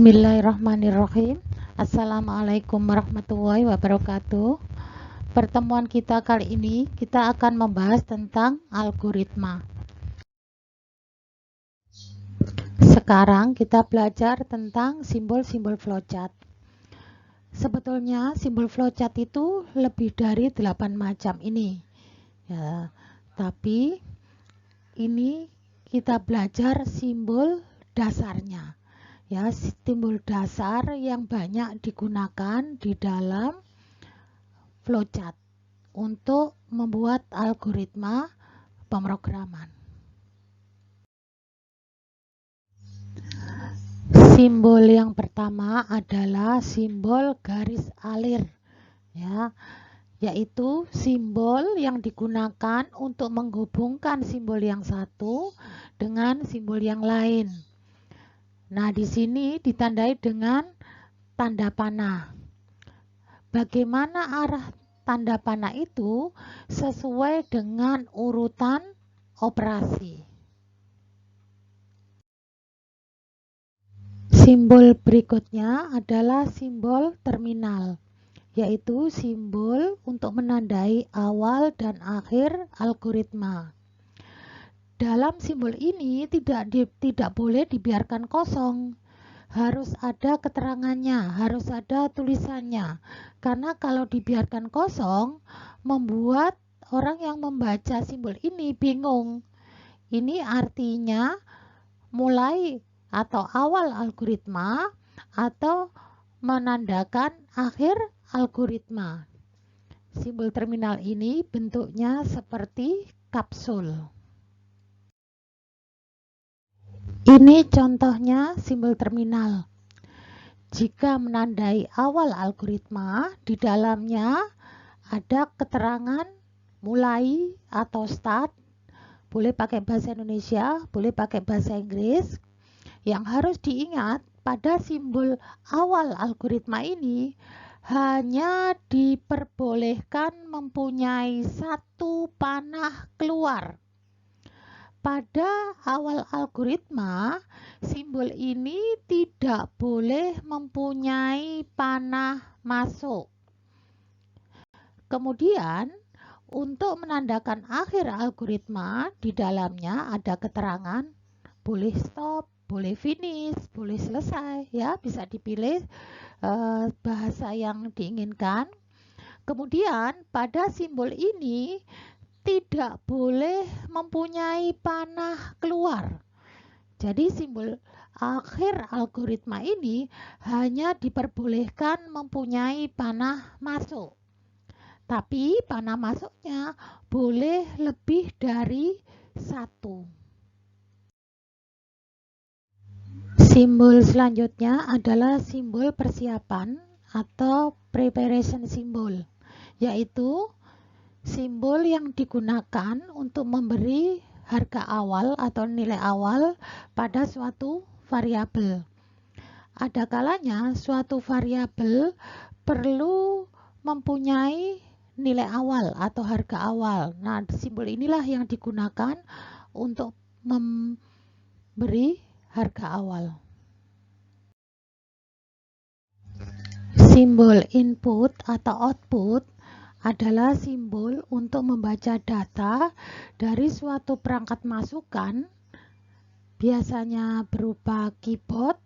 Bismillahirrahmanirrahim. Assalamualaikum warahmatullahi wabarakatuh. Pertemuan kita kali ini kita akan membahas tentang algoritma. Sekarang kita belajar tentang simbol-simbol flowchart. Sebetulnya simbol flowchart itu lebih dari 8 macam ini. Ya, tapi ini kita belajar simbol dasarnya. Ya, simbol dasar yang banyak digunakan di dalam flowchart untuk membuat algoritma pemrograman. Simbol yang pertama adalah simbol garis alir, ya, yaitu simbol yang digunakan untuk menghubungkan simbol yang satu dengan simbol yang lain. Nah, di sini ditandai dengan tanda panah. Bagaimana arah tanda panah itu sesuai dengan urutan operasi. Simbol berikutnya adalah simbol terminal, yaitu simbol untuk menandai awal dan akhir algoritma. Dalam simbol ini tidak boleh dibiarkan kosong. Harus ada keterangannya, harus ada tulisannya. Karena kalau dibiarkan kosong, membuat orang yang membaca simbol ini bingung. Ini artinya mulai atau awal algoritma atau menandakan akhir algoritma. Simbol terminal ini bentuknya seperti kapsul. Ini contohnya simbol terminal. Jika menandai awal algoritma, di dalamnya ada keterangan mulai atau start. Boleh pakai bahasa Indonesia, boleh pakai bahasa Inggris. Yang harus diingat, pada simbol awal algoritma ini hanya diperbolehkan mempunyai satu panah keluar. Pada awal algoritma, simbol ini tidak boleh mempunyai panah masuk. Kemudian, untuk menandakan akhir algoritma, di dalamnya ada keterangan boleh stop, boleh finish, boleh selesai, ya, bisa dipilih bahasa yang diinginkan. Kemudian, pada simbol ini tidak boleh mempunyai panah keluar. Jadi simbol akhir algoritma ini hanya diperbolehkan mempunyai panah masuk. Tapi panah masuknya boleh lebih dari satu. Simbol selanjutnya adalah simbol persiapan atau preparation symbol, yaitu simbol yang digunakan untuk memberi harga awal atau nilai awal pada suatu variabel. Ada kalanya suatu variabel perlu mempunyai nilai awal atau harga awal. Nah, simbol inilah yang digunakan untuk memberi harga awal. Simbol input atau output adalah simbol untuk membaca data dari suatu perangkat masukan, biasanya berupa keyboard,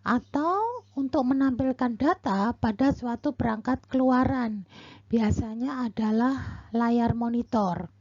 atau untuk menampilkan data pada suatu perangkat keluaran, biasanya adalah layar monitor.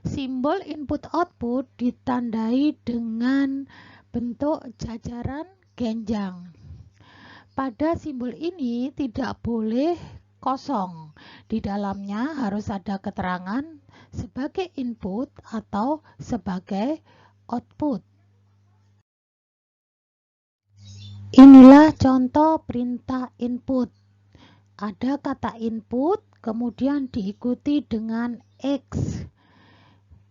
Simbol input-output ditandai dengan bentuk jajaran genjang. Pada simbol ini tidak boleh kosong. Di dalamnya harus ada keterangan sebagai input atau sebagai output. Inilah contoh perintah input. Ada kata input, kemudian diikuti dengan X.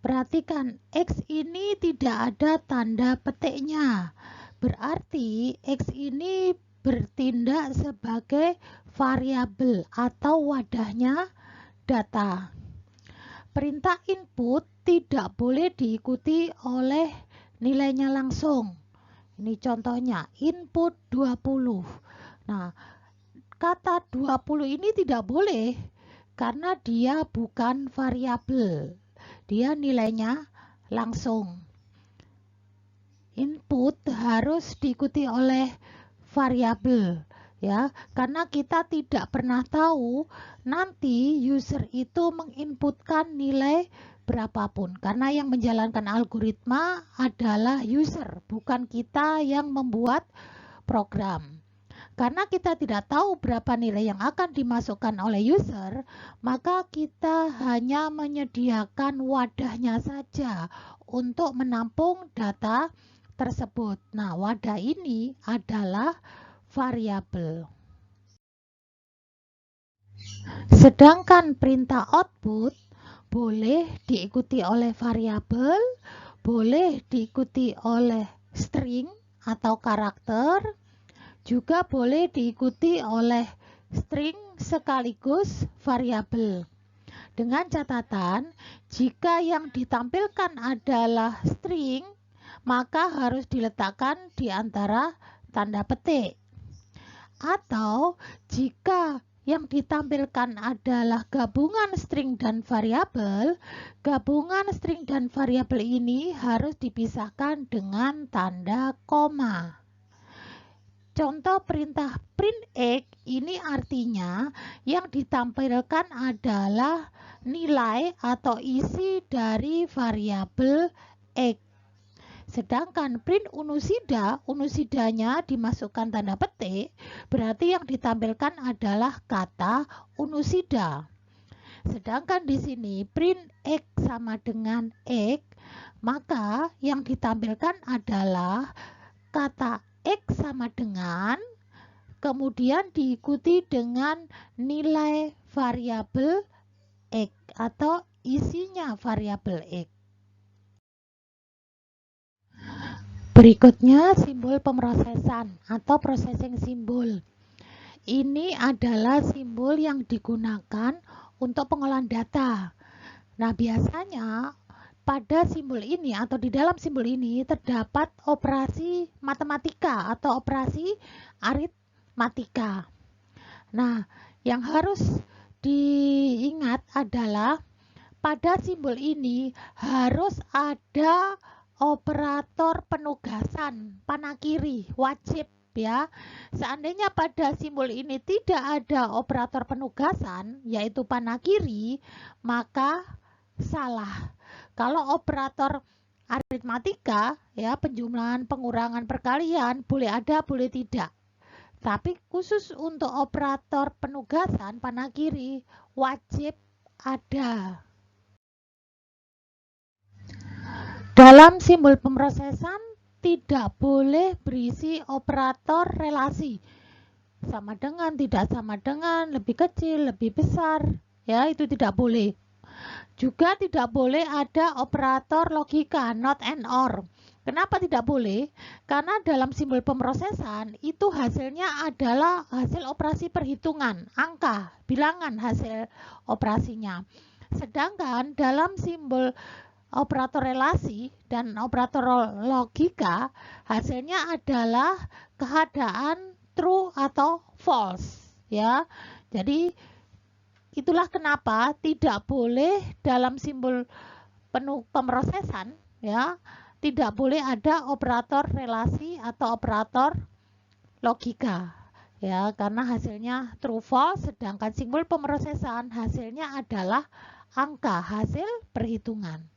Perhatikan, X ini tidak ada tanda petiknya. Berarti X ini bertindak sebagai variabel atau wadahnya data. Perintah input tidak boleh diikuti oleh nilainya langsung, Ini contohnya, input 20. Nah, kata 20 ini tidak boleh karena dia bukan variabel. Dia nilainya langsung. Input harus diikuti oleh variabel, ya, karena kita tidak pernah tahu nanti user itu menginputkan nilai berapapun, karena yang menjalankan algoritma adalah user, bukan kita yang membuat program. Karena kita tidak tahu berapa nilai yang akan dimasukkan oleh user, maka kita hanya menyediakan wadahnya saja untuk menampung data tersebut. Nah, wadah ini adalah variabel. Sedangkan perintah output boleh diikuti oleh variabel, boleh diikuti oleh string atau karakter, juga boleh diikuti oleh string sekaligus variabel. Dengan catatan, jika yang ditampilkan adalah string, maka harus diletakkan di antara tanda petik. Atau jika yang ditampilkan adalah gabungan string dan variabel, gabungan string dan variabel ini harus dipisahkan dengan tanda koma. Contoh perintah print x ini artinya yang ditampilkan adalah nilai atau isi dari variabel x. Sedangkan print unusidanya dimasukkan tanda petik, berarti yang ditampilkan adalah kata unusida. Sedangkan di sini print x sama dengan x, maka yang ditampilkan adalah kata x sama dengan, kemudian diikuti dengan nilai variabel x atau isinya variabel x. Berikutnya simbol pemrosesan atau processing symbol. Ini adalah simbol yang digunakan untuk pengolahan data. Nah, biasanya pada simbol ini atau di dalam simbol ini terdapat operasi matematika atau operasi aritmatika. Nah, yang harus diingat adalah pada simbol ini harus ada operator penugasan panakiri, wajib ya. Seandainya pada simbol ini tidak ada operator penugasan yaitu panakiri, maka salah. Kalau operator aritmatika ya, penjumlahan, pengurangan, perkalian boleh ada, boleh tidak. Tapi khusus untuk operator penugasan panakiri wajib ada. Dalam simbol pemrosesan tidak boleh berisi operator relasi. Sama dengan, tidak sama dengan, lebih kecil, lebih besar. Ya, itu tidak boleh. Juga tidak boleh ada operator logika, not and or. Kenapa tidak boleh? Karena dalam simbol pemrosesan itu hasilnya adalah hasil operasi perhitungan, angka, bilangan hasil operasinya. Sedangkan dalam simbol operator relasi dan operator logika hasilnya adalah keadaan true atau false ya. Jadi itulah kenapa tidak boleh dalam simbol pemrosesan ya, tidak boleh ada operator relasi atau operator logika ya, karena hasilnya true false, sedangkan simbol pemrosesan hasilnya adalah angka hasil perhitungan.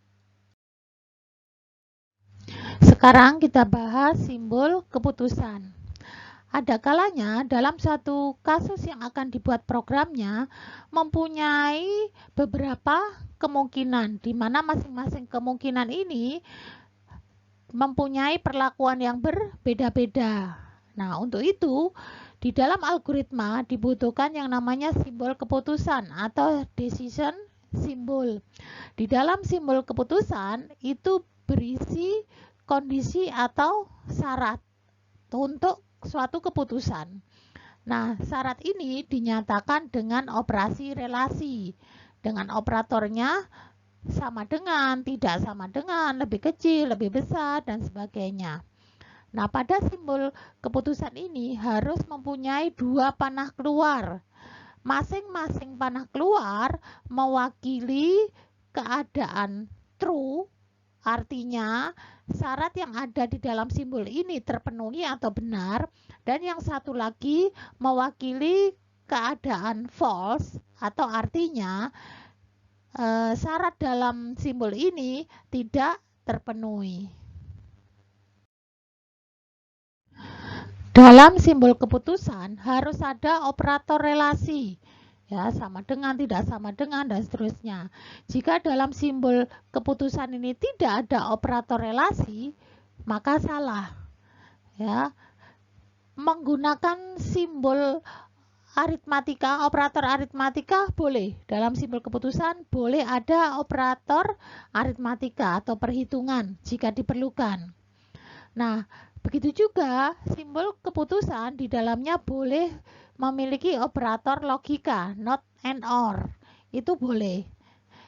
Sekarang kita bahas simbol keputusan. Ada kalanya dalam satu kasus yang akan dibuat programnya mempunyai beberapa kemungkinan, di mana masing-masing kemungkinan ini mempunyai perlakuan yang berbeda-beda. Nah, untuk itu di dalam algoritma dibutuhkan yang namanya simbol keputusan atau decision symbol. Di dalam simbol keputusan itu berisi kondisi atau syarat untuk suatu keputusan. Nah, syarat ini dinyatakan dengan operasi relasi, dengan operatornya sama dengan, tidak sama dengan, lebih kecil, lebih besar, dan sebagainya. Nah, pada simbol keputusan ini harus mempunyai dua panah keluar. Masing-masing panah keluar mewakili keadaan true, artinya syarat yang ada di dalam simbol ini terpenuhi atau benar, dan yang satu lagi mewakili keadaan false atau artinya syarat dalam simbol ini tidak terpenuhi. Dalam simbol keputusan harus ada operator relasi, ya, sama dengan, tidak sama dengan, dan seterusnya. Jika dalam simbol keputusan ini tidak ada operator relasi, maka salah. Ya, menggunakan simbol aritmatika, operator aritmatika boleh. Dalam simbol keputusan boleh ada operator aritmatika atau perhitungan jika diperlukan. Nah, begitu juga simbol keputusan di dalamnya boleh memiliki operator logika, not and or. Itu boleh.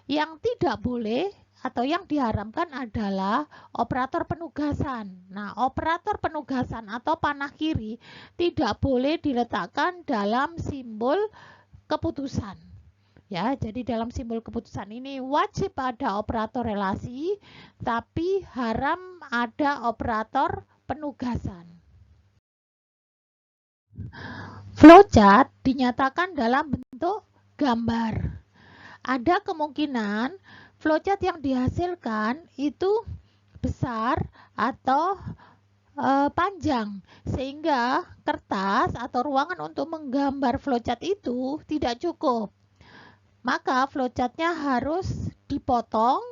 Yang tidak boleh atau yang diharamkan adalah operator penugasan. Nah, operator penugasan atau panah kiri tidak boleh diletakkan dalam simbol keputusan. Ya, jadi dalam simbol keputusan ini wajib ada operator relasi, tapi haram ada operator penugasan. Flowchart dinyatakan dalam bentuk gambar. Ada kemungkinan flowchart yang dihasilkan itu besar atau panjang, sehingga kertas atau ruangan untuk menggambar flowchart itu tidak cukup. Maka flowchartnya harus dipotong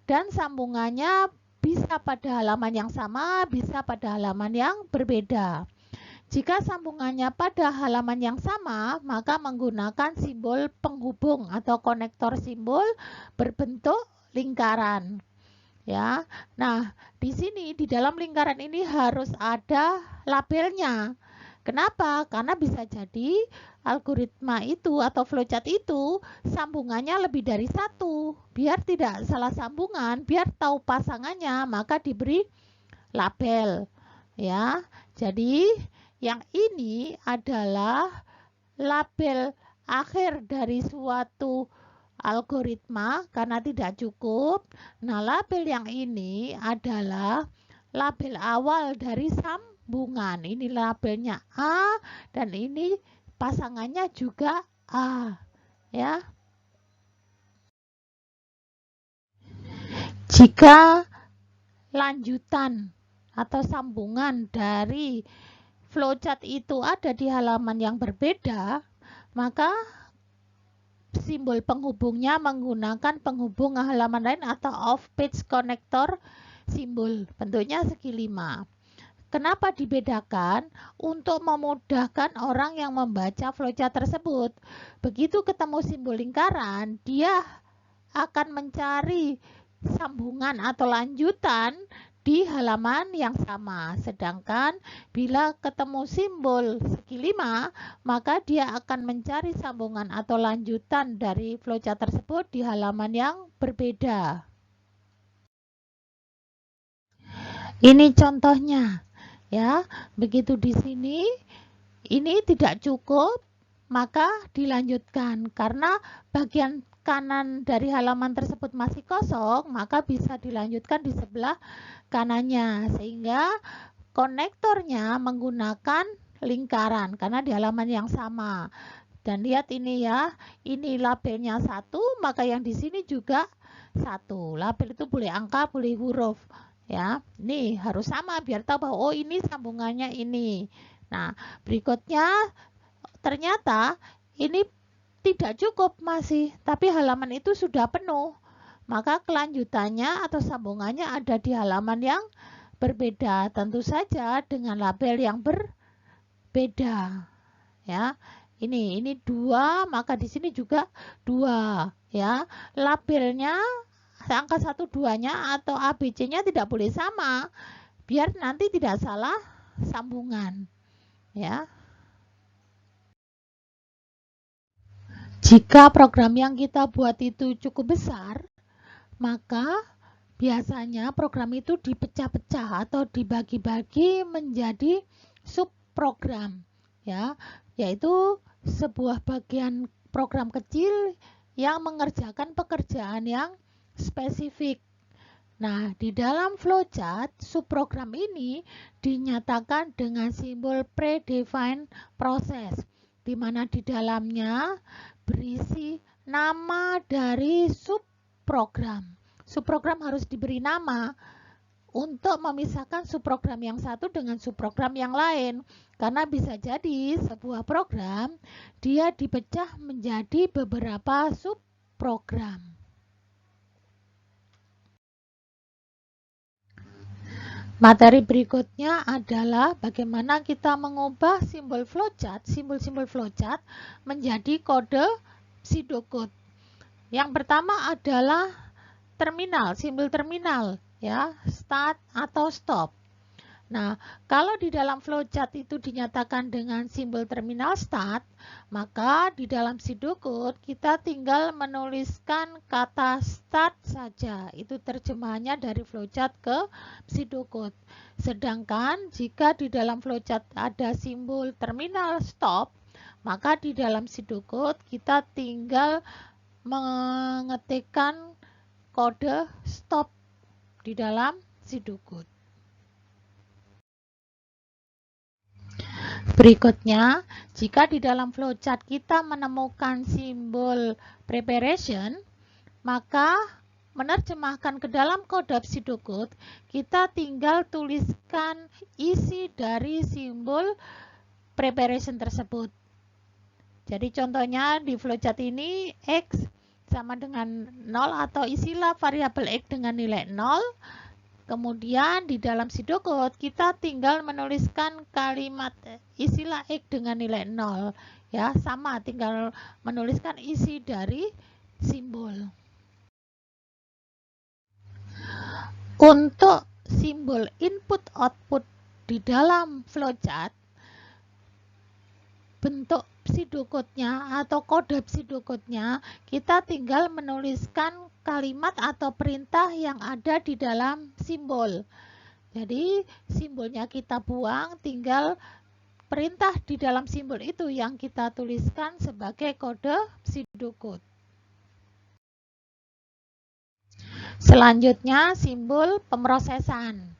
dan sambungannya bisa pada halaman yang sama, bisa pada halaman yang berbeda. Jika sambungannya pada halaman yang sama, maka menggunakan simbol penghubung atau konektor simbol berbentuk lingkaran. Ya. Nah, di sini di dalam lingkaran ini harus ada labelnya. Kenapa? Karena bisa jadi algoritma itu atau flowchart itu sambungannya lebih dari satu. Biar tidak salah sambungan, biar tahu pasangannya, maka diberi label. Ya. Jadi yang ini adalah label akhir dari suatu algoritma karena tidak cukup. Nah, label yang ini adalah label awal dari sambungan. Ini labelnya A dan ini pasangannya juga A, ya. Jika lanjutan atau sambungan dari flowchart itu ada di halaman yang berbeda, maka simbol penghubungnya menggunakan penghubung halaman lain atau off-page connector simbol. Bentuknya segi 5. Kenapa dibedakan? Untuk memudahkan orang yang membaca flowchart tersebut. Begitu ketemu simbol lingkaran, dia akan mencari sambungan atau lanjutan di halaman yang sama. Sedangkan bila ketemu simbol segi 5, maka dia akan mencari sambungan atau lanjutan dari flowchart tersebut di halaman yang berbeda. Ini contohnya, ya. Begitu di sini, ini tidak cukup, maka dilanjutkan karena bagian kanan dari halaman tersebut masih kosong, maka bisa dilanjutkan di sebelah kanannya, sehingga konektornya menggunakan lingkaran karena di halaman yang sama. Dan lihat ini ya, ini labelnya 1, maka yang di sini juga 1. Label itu boleh angka, boleh huruf, ya. Nih harus sama biar tahu bahwa oh ini sambungannya ini. Nah, berikutnya ternyata ini tidak cukup masih, tapi halaman itu sudah penuh. Maka kelanjutannya atau sambungannya ada di halaman yang berbeda, tentu saja dengan label yang berbeda. Ya, ini 2, maka di sini juga 2. Ya, labelnya angka 1, 2-nya atau ABC-nya tidak boleh sama, biar nanti tidak salah sambungan. Ya. Jika program yang kita buat itu cukup besar, maka biasanya program itu dipecah-pecah atau dibagi-bagi menjadi subprogram, ya, yaitu sebuah bagian program kecil yang mengerjakan pekerjaan yang spesifik. Nah, di dalam flowchart, subprogram ini dinyatakan dengan simbol predefined process, di mana di dalamnya berisi nama dari subprogram. Subprogram harus diberi nama untuk memisahkan subprogram yang satu dengan subprogram yang lain. Karena bisa jadi sebuah program dia dipecah menjadi beberapa subprogram. Materi berikutnya adalah bagaimana kita mengubah simbol flowchart, simbol-simbol flowchart menjadi kode pseudocode. Yang pertama adalah terminal, simbol terminal, ya, start atau stop. Nah, kalau di dalam flowchart itu dinyatakan dengan simbol terminal start, maka di dalam pseudocode kita tinggal menuliskan kata start saja. Itu terjemahannya dari flowchart ke pseudocode. Sedangkan jika di dalam flowchart ada simbol terminal stop, maka di dalam pseudocode kita tinggal mengetikkan kode stop di dalam pseudocode. Berikutnya, jika di dalam flowchart kita menemukan simbol preparation, maka menerjemahkan ke dalam kode pseudocode, kita tinggal tuliskan isi dari simbol preparation tersebut. Jadi contohnya di flowchart ini X sama dengan 0 atau isilah variabel X dengan nilai 0. Kemudian di dalam pseudocode kita tinggal menuliskan kalimat isilah X dengan nilai 0. Ya, sama, tinggal menuliskan isi dari simbol. Untuk simbol input-output di dalam flowchart, bentuk pseudocode-nya atau kode pseudocode-nya, kita tinggal menuliskan kalimat atau perintah yang ada di dalam simbol. Jadi simbolnya kita buang, tinggal perintah di dalam simbol itu yang kita tuliskan sebagai kode pseudocode. Selanjutnya simbol pemrosesan.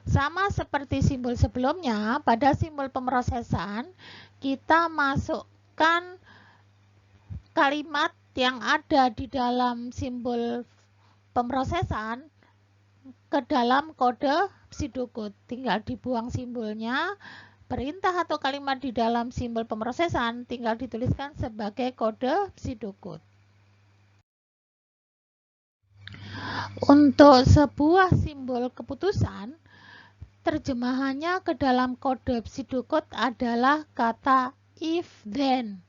Sama seperti simbol sebelumnya, pada simbol pemrosesan kita masukkan kalimat yang ada di dalam simbol pemrosesan ke dalam kode pseudocode. Tinggal dibuang simbolnya, perintah atau kalimat di dalam simbol pemrosesan tinggal dituliskan sebagai kode pseudocode. Untuk sebuah simbol keputusan, terjemahannya ke dalam kode pseudocode adalah kata if then.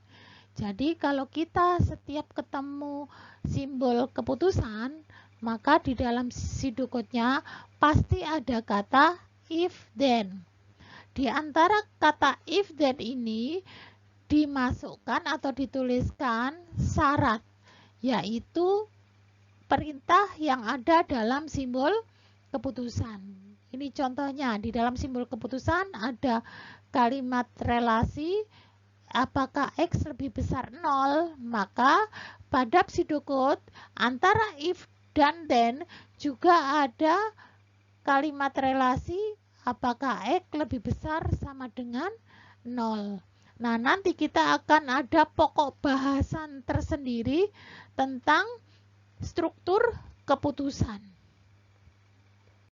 Jadi kalau kita setiap ketemu simbol keputusan, maka di dalam pseudocode-nya pasti ada kata if then. Di antara kata if then ini dimasukkan atau dituliskan syarat, yaitu perintah yang ada dalam simbol keputusan. Ini contohnya, di dalam simbol keputusan ada kalimat relasi. Apakah X lebih besar 0, maka pada pseudocode antara if dan then juga ada kalimat relasi apakah X lebih besar sama dengan 0. Nah, nanti kita akan ada pokok bahasan tersendiri tentang struktur keputusan.